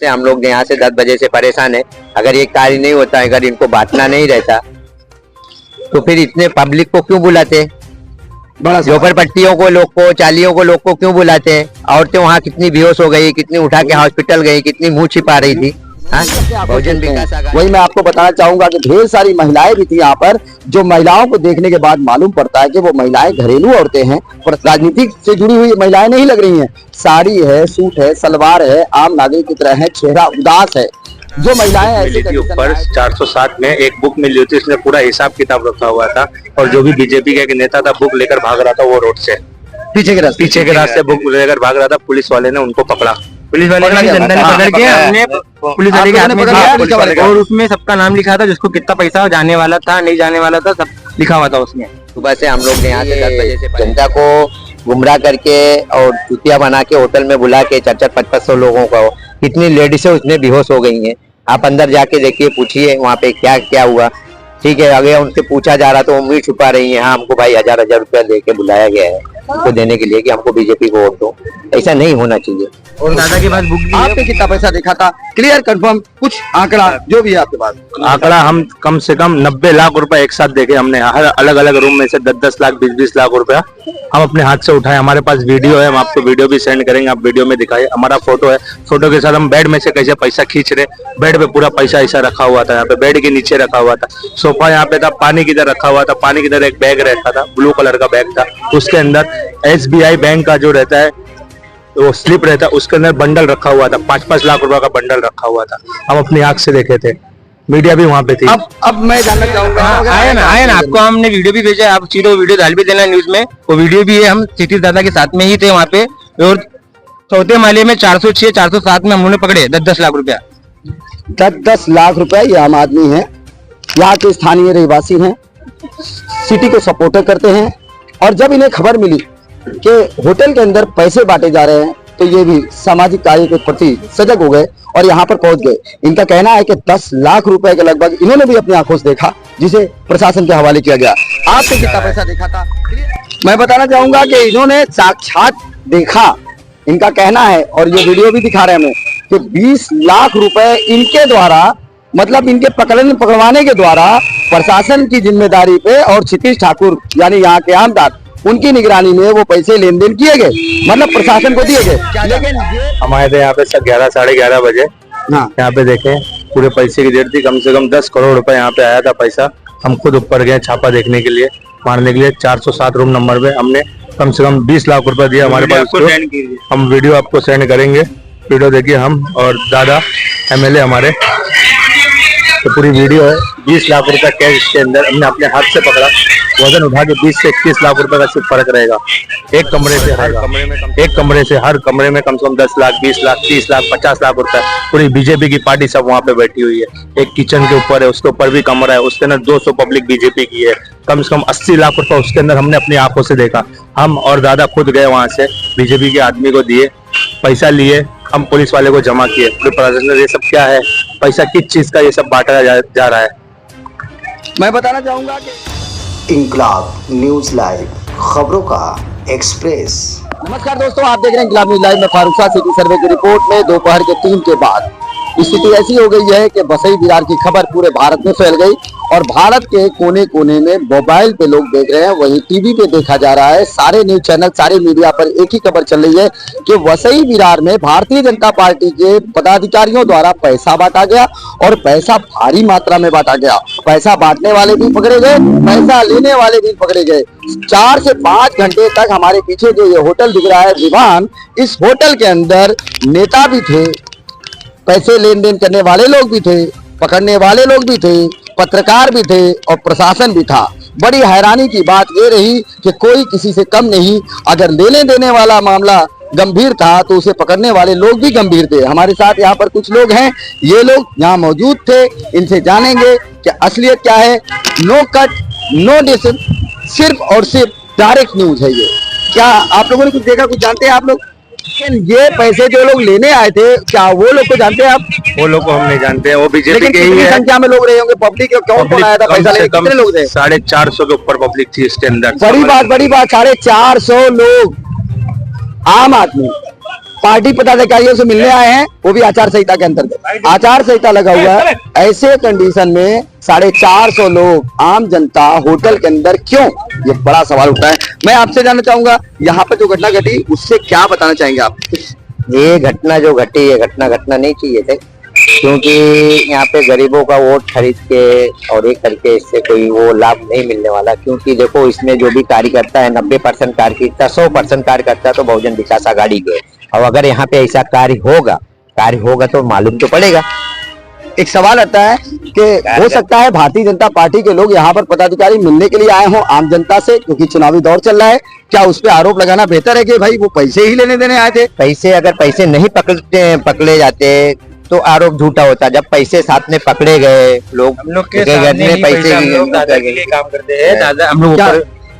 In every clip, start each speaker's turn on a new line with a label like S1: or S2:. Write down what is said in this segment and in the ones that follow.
S1: से हम लोग यहाँ से 10 बजे से परेशान है। अगर ये कार्य नहीं होता, अगर इनको बांटना नहीं रहता तो फिर इतने पब्लिक को क्यों बुलाते? बड़ा झोपड़पट्टियों को लोग को, चालियों को लोग को क्यों बुलाते हैं? औरतें वहाँ कितनी बेहोश हो गई, कितनी उठा के हॉस्पिटल गई, कितनी मुंह छिपा रही थी। बहुजन विकास
S2: वही मैं आपको बताना चाहूंगा कि ढेर सारी महिलाएं भी थी यहाँ पर, जो महिलाओं को देखने के बाद मालूम पड़ता है कि वो महिलाएं घरेलू औरतें हैं और राजनीति से जुड़ी हुई महिलाएं नहीं लग रही हैं। साड़ी है, सूट है, सलवार है, आम नागरिक की तरह है, चेहरा उदास है। जो महिलाएं ऐसे
S3: ऊपर 407 में एक बुक मिली थी, इसमें पूरा हिसाब किताब रखा हुआ था और जो भी बीजेपी का एक नेता था बुक लेकर भाग रहा था, वो रोड से पीछे के रास्ते बुक लेकर भाग रहा था। पुलिस वाले ने उनको पकड़ा, पुलिस वाले ने जनता ने पकड़ के हमने पुलिस वाले के हाथ में दिया और उसमें सबका नाम लिखा था, जिसको कितना पैसा जाने वाला था, नहीं जाने वाला था, सब लिखा हुआ था उसमें।
S1: सुबह से हम लोग यहाँ से 10 बजे से जनता को गुमराह करके और चुतिया बना के होटल में बुला के 400-500 लोगों को, कितनी लेडीजें उसमें बेहोश हो गई हैं। आप अंदर जाके देखिए, पूछिए वहाँ पे क्या क्या हुआ। ठीक है, अगर उनसे पूछा जा रहा तो वो मुंह छुपा रही है। हाँ, हमको भाई 1000 रुपया लेके बुलाया गया है उनको देने के लिए कि हमको बीजेपी को वोट दो। ऐसा नहीं होना चाहिए।
S3: और दादा के पास बुक भी
S2: आपने कितना पैसा देखा था? क्लियर कंफर्म कुछ आंकड़ा जो भी है आपके पास?
S3: आंकड़ा हम कम से कम 90 लाख रुपए एक साथ देखे हमने, हर अलग अलग रूम में से 10-10 लाख 20-20 लाख रुपया हम अपने हाथ से उठाए। हमारे पास वीडियो है, हम आपको वीडियो भी सेंड करेंगे, आप वीडियो में दिखाए। हमारा फोटो है, फोटो के साथ हम बेड में से कैसे पैसा खींच रहे, बेड पे पूरा पैसा ऐसा रखा हुआ था, यहाँ पे बेड के नीचे रखा हुआ था, सोफा यहाँ पे था, पानी की तरह रखा हुआ था, पानी की तरह एक बैग रखा था, ब्लू कलर का बैग था, उसके अंदर SBI बैंक का जो रहता है वो स्लिप रहता है, उसके अंदर बंडल रखा हुआ था, 5-5 लाख रुपए का बंडल रखा हुआ था। हम अपनी आंख से देखे थे, मीडिया भी वहाँ पे थी।
S2: अब मैं जानना चाहूंगा,
S3: आए ना आपको हमने वीडियो भी भेजा, आप सीधे वीडियो डाल भी देना न्यूज में, वो वीडियो भी है। हम सिटी दादा के साथ में ही थे वहाँ पे और चौथे माले में 406-407 में हम लोगों ने पकड़े 10-10 लाख रुपया।
S2: 10-10 लाख रुपए ये आम आदमी है, यहाँ के स्थानीय रहवासी हैं, सिटी को सपोर्टर करते हैं। और जब इन्हें खबर मिली कि होटल के अंदर पैसे बांटे जा रहे हैं तो ये भी सामाजिक कार्य के प्रति सजग हो गए और यहाँ पर पहुंच गए। इनका कहना है कि 10 लाख रुपए के लगभग इन्होंने भी अपनी आंखों से देखा, जिसे प्रशासन के हवाले किया गया। आपने कितना पैसा देखा था? मैं बताना चाहूंगा कि इन्होंने साक्षात देखा, इनका कहना है और ये वीडियो भी दिखा रहे हैं हमें कि 20 लाख रुपए इनके द्वारा, मतलब इनके पकड़वाने के द्वारा प्रशासन की जिम्मेदारी पे और क्षितिज ठाकुर यानी यहाँ के आमदार, उनकी निगरानी में वो पैसे लेन देन किए गए, मतलब प्रशासन को दिए गए। लेकिन
S3: हमारे यहाँ पे 11 साढ़े 11 बजे यहाँ पे देखे पूरे पैसे की डेट थी, कम से कम 10 करोड़ रुपए यहाँ पे आया था पैसा। हम खुद ऊपर गए छापा देखने के लिए, मारने के लिए। 407 रूम नंबर पे हमने कम से कम 20 लाख रुपए दिया हमारे पास। हम वीडियो आपको सेंड करेंगे, वीडियो देखिए। हम और दादा MLA हमारे, तो पूरी वीडियो है। 20 लाख रुपए कैश के अंदर हमने अपने हाथ से पकड़ा, वजन उठा के 20 से 21 लाख रुपए का सिर्फ फर्क रहेगा। एक कमरे से हर कमरे में कम से कम 10 लाख 20 लाख 30 लाख 50 लाख रुपए। पूरी बीजेपी की पार्टी सब वहाँ पे बैठी हुई है। एक किचन के ऊपर है, उसके ऊपर भी कमरा है, उसके अंदर 200 पब्लिक बीजेपी की है। कम से कम 80 लाख रुपए उसके अंदर हमने अपनी आंखों से देखा। हम और दादा खुद गए वहां से, बीजेपी के आदमी को दिए, पैसा लिए, हम पुलिस वाले को जमा किए। पूरे प्रशासन ने ये सब क्या है, पैसा किस चीज का ये सब बांटा जा रहा है।
S2: मैं बताना चाहूंगा कि
S4: इंकलाब न्यूज लाइव, खबरों का एक्सप्रेस।
S2: नमस्कार दोस्तों, आप देख रहे हैं इंकलाब न्यूज लाइव में फारूक शाह सिटी सर्वे की रिपोर्ट में। दोपहर के 3 के बाद स्थिति ऐसी हो गई है कि वसई विरार की खबर पूरे भारत में फैल गई और भारत के कोने कोने में मोबाइल पे लोग देख रहे हैं, वहीं टीवी पे देखा जा रहा है। सारे न्यूज चैनल, सारे मीडिया पर एक ही खबर चल रही है कि वसई विरार में भारतीय जनता पार्टी के पदाधिकारियों द्वारा पैसा बांटा गया और पैसा भारी मात्रा में बांटा गया। पैसा बांटने वाले भी पकड़े गए, पैसा लेने वाले भी पकड़े गए। 4 से 5 घंटे तक हमारे पीछे जो ये होटल दिख रहा है विवान, इस होटल के अंदर नेता भी थे, पैसे लेन देन करने वाले लोग भी थे, पकड़ने वाले लोग भी थे, पत्रकार भी थे और प्रशासन भी था। बड़ी हैरानी की बात ये रही कि कोई किसी से कम नहीं। अगर लेने देने वाला मामला गंभीर था तो उसे पकड़ने वाले लोग भी गंभीर थे। हमारे साथ यहाँ पर कुछ लोग हैं, ये लोग यहाँ मौजूद थे, इनसे जानेंगे कि असलियत क्या है। नो कट नो डिशन, सिर्फ और सिर्फ डायरेक्ट न्यूज है ये। क्या आप लोगों ने कुछ देखा, कुछ जानते हैं आप लोग? ये पैसे जो लोग लेने आए थे, क्या वो लोग को जानते हैं आप?
S3: वो लोग को हम नहीं जानते हैं, वो बीजेपी के ही है।
S2: संख्या में लोग रहे होंगे, पब्लिक कौन आया था पैसा लेने? कितने लोग थे?
S3: 450 के ऊपर पब्लिक थी इसके अंदर।
S2: बड़ी बात 450 लोग आम आदमी पार्टी पदाधिकारियों से मिलने आए हैं, वो भी आचार संहिता के अंतर्गत। आचार संहिता लगा हुआ है, ऐसे कंडीशन में 450 लोग, आम जनता होटल के अंदर क्यों, ये बड़ा सवाल उठा है। मैं आपसे जानना चाहूंगा, यहाँ पर जो घटना घटी उससे क्या बताना चाहेंगे आप?
S1: ये घटना जो घटी, ये घटना नहीं चाहिए थे, क्योंकि यहाँ पे गरीबों का वोट खरीद के और ये करके इससे कोई वो लाभ नहीं मिलने वाला। क्योंकि देखो, इसमें जो भी कार्यकर्ता है 90% कार्यकर्ता, 100% कार्यकर्ता तो बहुजन विकास आघाड़ी के। और अगर यहाँ पे ऐसा कार्य होगा तो मालूम तो पड़ेगा।
S2: एक सवाल आता है कि हो सकता है भारतीय जनता पार्टी के लोग यहाँ पर पदाधिकारी मिलने के लिए आए हों आम जनता से, क्योंकि चुनावी दौर चल रहा है। क्या उस पर आरोप लगाना बेहतर है कि भाई वो पैसे ही लेने देने आए थे?
S1: अगर पैसे नहीं पकड़े जाते तो आरोप झूठा होता। जब पैसे साथ में पकड़े गए, लोग
S3: हम लोग के
S1: घर
S3: सामने
S1: में
S3: ही
S1: पैसे
S3: हम लोग दादा के लिए काम करते हैं। दादा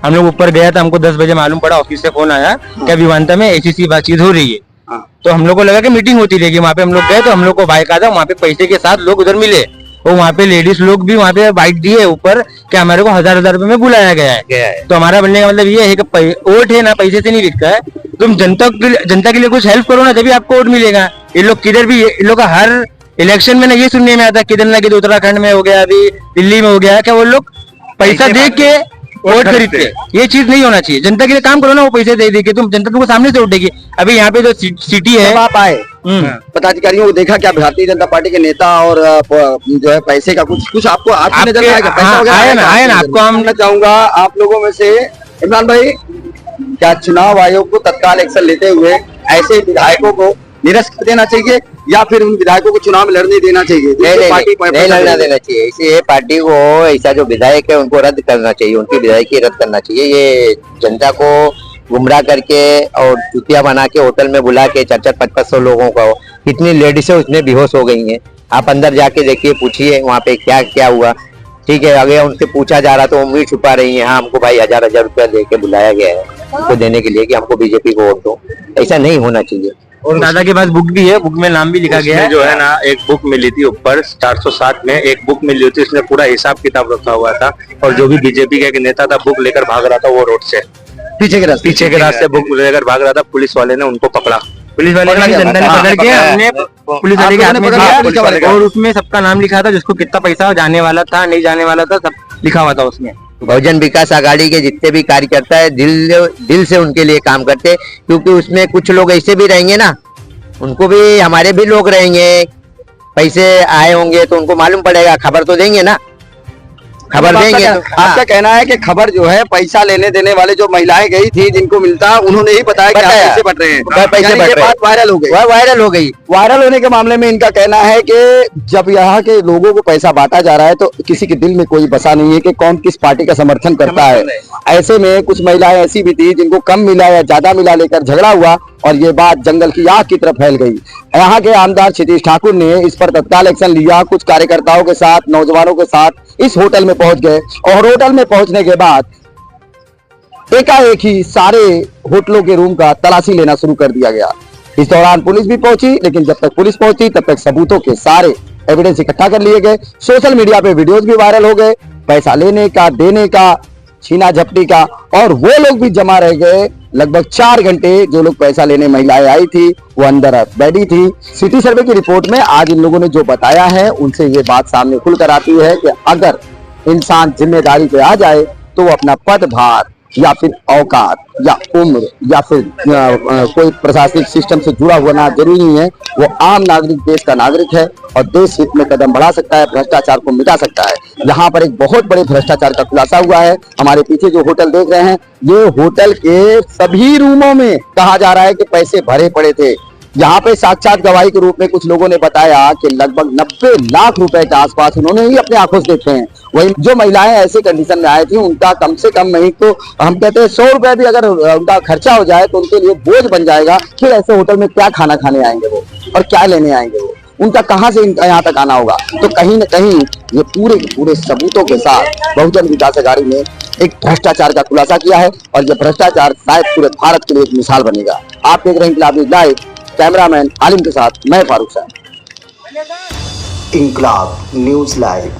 S3: हम लोग ऊपर गया था, हमको 10 बजे मालूम पड़ा, ऑफिस से फोन आया कि विमानता में ऐसी बातचीत हो रही है। तो हम लोग को लगा कि मीटिंग होती रहेगी। वहाँ पे हम लोग गए तो हम लोग को बाइक आता, वहाँ पे पैसे के साथ लोग उधर मिले और वहाँ पे लेडीज लोग भी वहाँ पे बाइक दिए ऊपर कि हमारे को 1000 रुपए में बुलाया गया है। तो हमारा बनने का मतलब ये है कि वोट है ना पैसे से नहीं बिकता है। तुम जनता के लिए कुछ हेल्प करो ना, तभी आपको वोट मिलेगा। ये लोग किधर भी, इन लोग का हर इलेक्शन में ना ये सुनने में आता किधर ना किधर, उत्तराखंड में हो गया, अभी दिल्ली में हो गया, क्या वो लोग पैसा दे के वोट खरीदते। ये चीज नहीं होना चाहिए। जनता के लिए काम करो ना, वो पैसे दे के तुम जनता तुमको सामने से उठेगी। अभी यहाँ पे जो सिटी है,
S2: आप आए पदाधिकारियों को देखा क्या भारतीय जनता पार्टी के नेता और जो है पैसे का कुछ आपको नजर आएगा?
S1: आया ना आपको हम
S2: चाहूंगा आप लोगों में से इमरान भाई, क्या चुनाव आयोग को तत्काल एक्शन लेते हुए ऐसे विधायकों को निरस्त कर देना चाहिए या फिर उन विधायकों को चुनाव में लड़ने देना चाहिए?
S1: नहीं लड़ना देना चाहिए। इसे पार्टी को, ऐसा जो विधायक है उनको रद्द करना चाहिए, उनकी विधायकी रद्द करना चाहिए। ये जनता को गुमराह करके और चुतिया बना के होटल में बुला के 400-500 लोगों को, कितनी लेडीज उसमें बेहोश हो गई हैं। आप अंदर जाके देखिए, पूछिए वहाँ पे क्या क्या हुआ। ठीक है, अगर उनसे पूछा जा रहा तो उम्मीद छुपा रही है। हाँ, हमको भाई 1000 रुपया दे के बुलाया गया है उनको देने के लिए कि हमको बीजेपी को वोट दो। ऐसा नहीं होना चाहिए।
S3: और दादा के पास बुक भी है, बुक में नाम भी लिखा गया है। जो है ना, एक बुक मिली थी ऊपर 407 में एक बुक मिली थी, इसमें पूरा हिसाब किताब रखा हुआ था। और जो भी बीजेपी का एक नेता था बुक लेकर भाग रहा था, वो रोड से पीछे के रास्ते बुक लेकर भाग रहा था। पुलिस वाले ने उनको पकड़ा, पुलिस वाले ने जनता ने पकड़ के हमने पुलिस वाले के हाथ में दिया और उसमें सबका नाम लिखा था, जिसको कितना पैसा जाने वाला था, नहीं जाने वाला था, सब लिखा हुआ था उसमें।
S1: बहुजन विकास आघाड़ी के जितने भी कार्यकर्ता है दिल से उनके लिए काम करते, क्योंकि उसमें कुछ लोग ऐसे भी रहेंगे ना, उनको भी, हमारे भी लोग रहेंगे, पैसे आए होंगे तो उनको मालूम पड़ेगा, खबर तो देंगे ना, खबर देंगे।
S2: आपका कहना है कि खबर जो है पैसा लेने देने वाले जो महिलाएं गई थी जिनको मिलता, उन्होंने ही बताया कि पैसे बढ़ रहे हैं,
S1: पैसे बढ़ रहे हैं।
S2: वायरल हो गई,
S1: वायरल हो गई।
S2: वायरल होने के मामले में इनका कहना है कि जब यहाँ के लोगों को पैसा बांटा जा रहा है तो किसी के दिल में कोई बसा नहीं है कि कौन किस पार्टी का समर्थन करता है। ऐसे में कुछ महिलाएं ऐसी भी थी जिनको कम मिला या ज्यादा मिला लेकर झगड़ा हुआ और ये बात जंगल की आग की तरफ फैल गई। यहाँ के आमदार क्षितिज ठाकुर ने इस पर तत्काल एक्शन लिया, कुछ कार्यकर्ताओं के साथ, नौजवानों के साथ इस होटल में पहुंच गए और होटल में पहुंचने के बाद एकाएक ही सारे होटलों के रूम का तलाशी लेना शुरू कर दिया गया। इस दौरान पुलिस भी पहुंची, लेकिन जब तक पुलिस पहुंची तब तक सबूतों के सारे एविडेंस इकट्ठा कर लिए गए। सोशल मीडिया पे वीडियोस भी वायरल हो गए, पैसा लेने का, देने का, छीना झपटी का, और वो लोग भी जमा रह गए। लगभग 4 घंटे जो लोग पैसा लेने महिलाएं आई थी वो अंदर बैठी थी। सिटी सर्वे की रिपोर्ट में आज इन लोगों ने जो बताया है उनसे ये बात सामने खुलकर आती है कि अगर इंसान जिम्मेदारी पे आ जाए तो वो अपना पदभार या फिर औकात या उम्र या फिर कोई प्रशासनिक सिस्टम से जुड़ा हुआ ना जरूरी नहीं है, वो आम नागरिक, देश का नागरिक है और देश हित में कदम बढ़ा सकता है, भ्रष्टाचार को मिटा सकता है। यहाँ पर एक बहुत बड़े भ्रष्टाचार का खुलासा हुआ है। हमारे पीछे जो होटल देख रहे हैं, ये होटल के सभी रूमों में कहा जा रहा है कि पैसे भरे पड़े थे। यहाँ पे साक्षात गवाही के रूप में कुछ लोगों ने बताया कि लगभग 90 लाख रुपए के आसपास उन्होंने ही अपने आंखों से देखे हैं। वही जो महिलाएं ऐसे कंडीशन में आई थी उनका कम से कम नहीं तो हम कहते हैं 100 रुपए भी अगर उनका खर्चा हो जाए तो उनके लिए बोझ बन जाएगा। फिर ऐसे होटल में क्या खाना खाने आएंगे वो और क्या लेने आएंगे वो, उनका कहाँ से यहाँ तक आना होगा। तो कहीं न कहीं ये पूरे के पूरे सबूतों के साथ बहुजन विकास आघाड़ी ने एक भ्रष्टाचार का खुलासा किया है और ये भ्रष्टाचार शायद पूरे भारत के लिए एक मिसाल बनेगा। आप देख रहे हैं इंकलाब न्यूज़ लाइव, कैमरामैन आलिम के साथ मैं फारूक साहब।
S4: इंकलाब न्यूज़ लाइव।